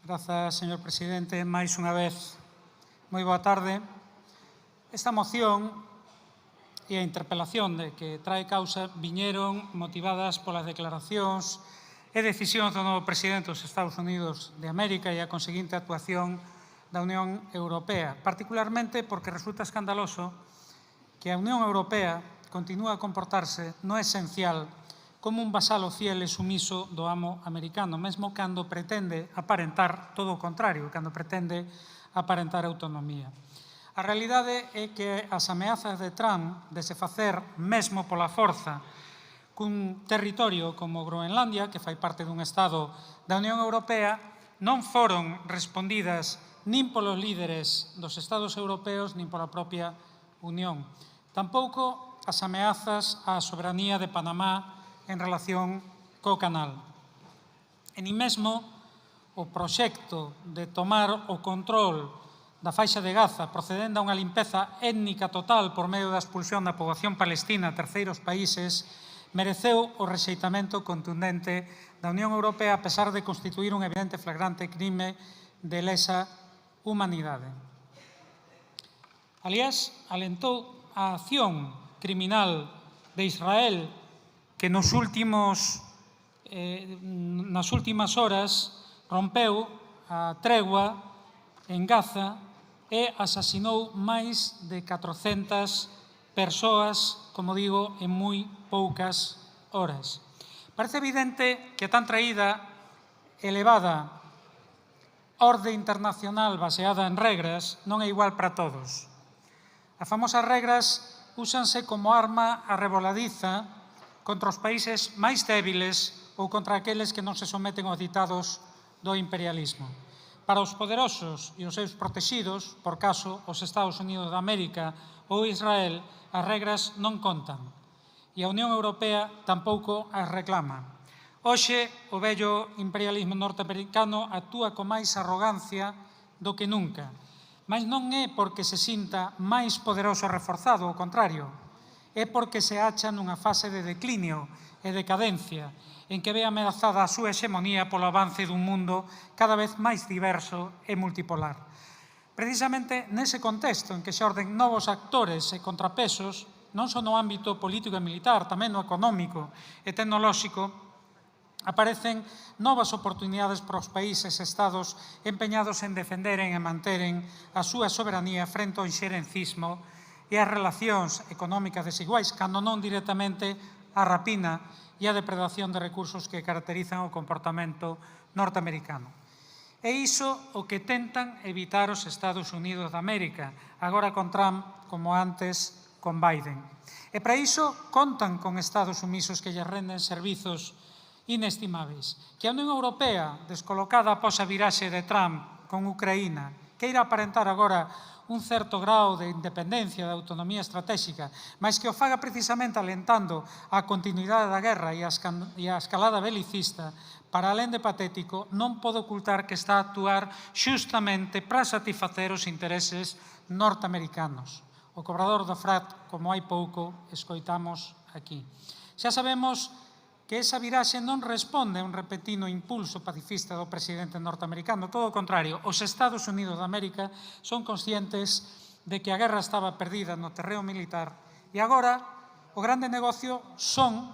Grazas, señor presidente. Máis unha vez, moi boa tarde. Esta moción e a interpelación de que trae causa viñeron motivadas polas declaracións e decisións do novo presidente dos Estados Unidos de América e a conseguinte actuación da Unión Europea, particularmente porque resulta escandaloso que a Unión Europea continúa a comportarse no esencial como un vasalo fiel e sumiso do amo americano, mesmo cando pretende aparentar todo o contrario, cando pretende aparentar autonomía. A realidade é que as ameazas de Trump de se facer mesmo pola forza cun territorio como Groenlandia, que fai parte dun Estado da Unión Europea, non foron respondidas nin polos líderes dos Estados europeos nin pola propia Unión. Tampouco as ameazas á soberanía de Panamá en relación co canal. E nin mesmo o proxecto de tomar o control da faixa de Gaza procedendo a unha limpeza étnica total por medio da expulsión da poboación palestina a terceiros países mereceu o rexeitamento contundente da Unión Europea a pesar de constituir un evidente flagrante crime de lesa humanidade. Aliás, alentou a acción criminal de Israel que nas últimas horas rompeu a tregua en Gaza e asasinou máis de 400 persoas, como digo, en moi poucas horas. Parece evidente que a tan traída, elevada orde internacional baseada en regras non é igual para todos. As famosas regras úsanse como arma arreboladiza contra os países máis débiles ou contra aqueles que non se someten aos ditados do imperialismo. Para os poderosos e os seus protexidos, por caso os Estados Unidos de América ou Israel, as regras non contan e a Unión Europea tampouco as reclama. Hoxe, o vello imperialismo norteamericano actúa con máis arrogancia do que nunca, mas non é porque se sinta máis poderoso e reforzado, ao contrario, é porque se acha nunha fase de declinio e decadencia en que ve amenazada a súa hexemonía polo avance dun mundo cada vez máis diverso e multipolar. Precisamente nese contexto en que xorden novos actores e contrapesos, non só no ámbito político e militar, tamén no económico e tecnolóxico, aparecen novas oportunidades para os países e estados empeñados en defenderen e manteren a súa soberanía frente ao inxerencismo e as relacións económicas desiguais, cando non directamente a rapina e a depredación de recursos que caracterizan o comportamento norteamericano. É iso o que tentan evitar os Estados Unidos de América, agora con Trump como antes con Biden. E para iso contan con Estados sumisos que lles renden servizos inestimáveis. Que a Unión Europea, descolocada após a viraxe de Trump con Ucraína, queira aparentar agora un certo grau de independencia, de autonomía estratégica, mas que o faga precisamente alentando a continuidade da guerra e a escalada belicista, para alén de patético, non pode ocultar que está a actuar xustamente para satisfacer os intereses norteamericanos. O cobrador do FRAT, como hai pouco, escoitamos aquí. Xa sabemos que esa viraxe non responde a un repentino impulso pacifista do presidente norteamericano. Todo o contrario, os Estados Unidos de América son conscientes de que a guerra estaba perdida no terreo militar e agora o grande negocio será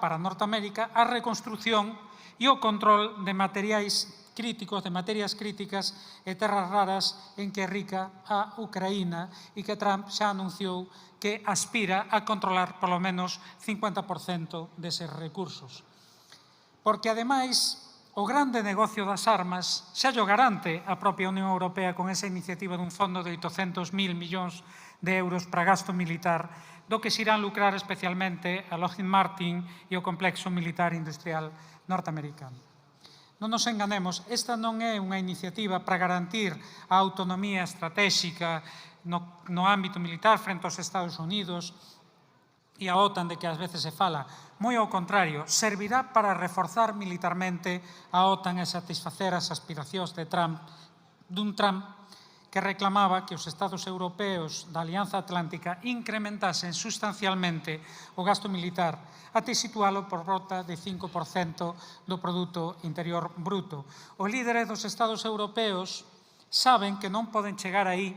para Norteamérica a reconstrución e o control de materiais críticos, de materias críticas e terras raras en que é rica a Ucraína e que Trump xa anunciou que aspira a controlar polo menos 50% deses recursos. Porque, ademais, o grande negocio das armas xa llo garante a propia Unión Europea con esa iniciativa dun fondo de 800.000 millóns de euros para gasto militar, do que se irán lucrar especialmente a Lockheed Martin e o complexo militar industrial norteamericano. Non nos enganemos, esta non é unha iniciativa para garantir a autonomía estratégica no ámbito militar frente aos Estados Unidos e a OTAN de que ás veces se fala. Moi ao contrario, servirá para reforzar militarmente a OTAN e satisfacer as aspiracións de dun Trump que reclamaba que os Estados europeos da Alianza Atlántica incrementasen sustancialmente o gasto militar até situalo por volta de 5% do Produto Interior Bruto. Os líderes dos Estados europeos saben que non poden chegar aí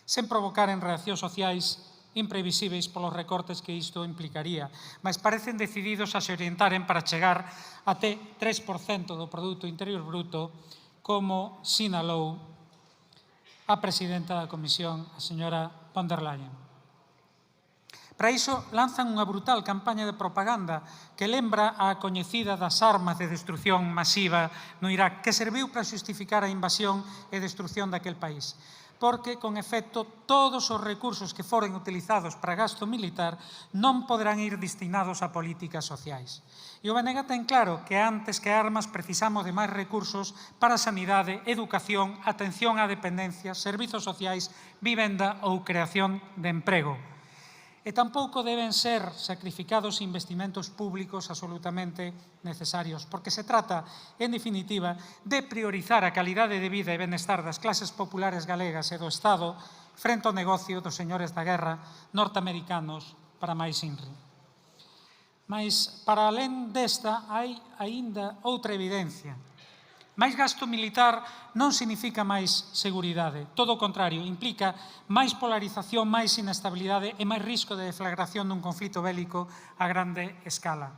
sen provocar en reaccións sociais imprevisíveis polos recortes que isto implicaría, mas parecen decididos a se orientaren para chegar até 3% do Produto Interior Bruto, como sinalou a presidenta da Comisión, a señora von der Leyen. Para iso, lanzan unha brutal campaña de propaganda que lembra a coñecida das armas de destrucción masiva no Irak, que serviu para xustificar a invasión e destrucción daquel país. Porque, con efecto, todos os recursos que foren utilizados para gasto militar non poderán ir destinados a políticas sociais. E o BNG ten claro que antes que armas precisamos de máis recursos para sanidade, educación, atención á dependencia, servizos sociais, vivenda ou creación de emprego. E tampouco deben ser sacrificados investimentos públicos absolutamente necesarios, porque se trata, en definitiva, de priorizar a calidade de vida e benestar das clases populares galegas e do Estado frente ao negocio dos señores da guerra norteamericanos para máis INRI. Mas, para alén desta, hai aínda outra evidencia. Máis gasto militar non significa máis seguridade. Todo o contrario, implica máis polarización, máis inestabilidade e máis risco de deflagración dun conflito bélico a grande escala.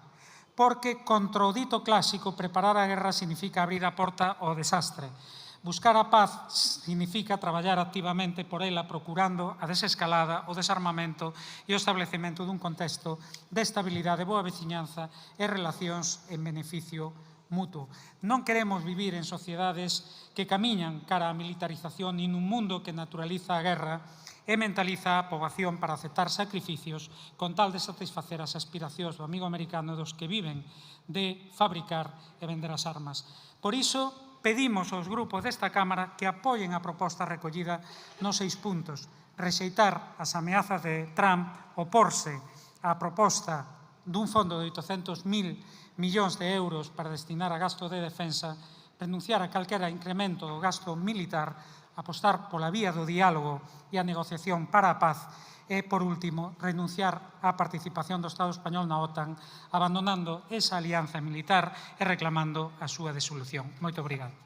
Porque, contra o dito clásico, preparar a guerra significa abrir a porta ao desastre. Buscar a paz significa traballar activamente por ela, procurando a desescalada, o desarmamento e o establecemento dun contexto de estabilidade, boa veciñanza e relacións en beneficio mutuo. Non queremos vivir en sociedades que camiñan cara á militarización nin un mundo que naturaliza a guerra e mentaliza a poboación para aceptar sacrificios con tal de satisfacer as aspiracións do amigo americano dos que viven de fabricar e vender as armas. Por iso, pedimos aos grupos desta Cámara que apoien a proposta recollida nos 6 puntos. Rexeitar as ameazas de Trump, oporse á proposta dun fondo de 800.000 millóns de euros para destinar a gasto de defensa, renunciar a calquera incremento do gasto militar, apostar pola vía do diálogo e a negociación para a paz e, por último, renunciar á participación do Estado español na OTAN, abandonando esa alianza militar e reclamando a súa disolución. Moito obrigado.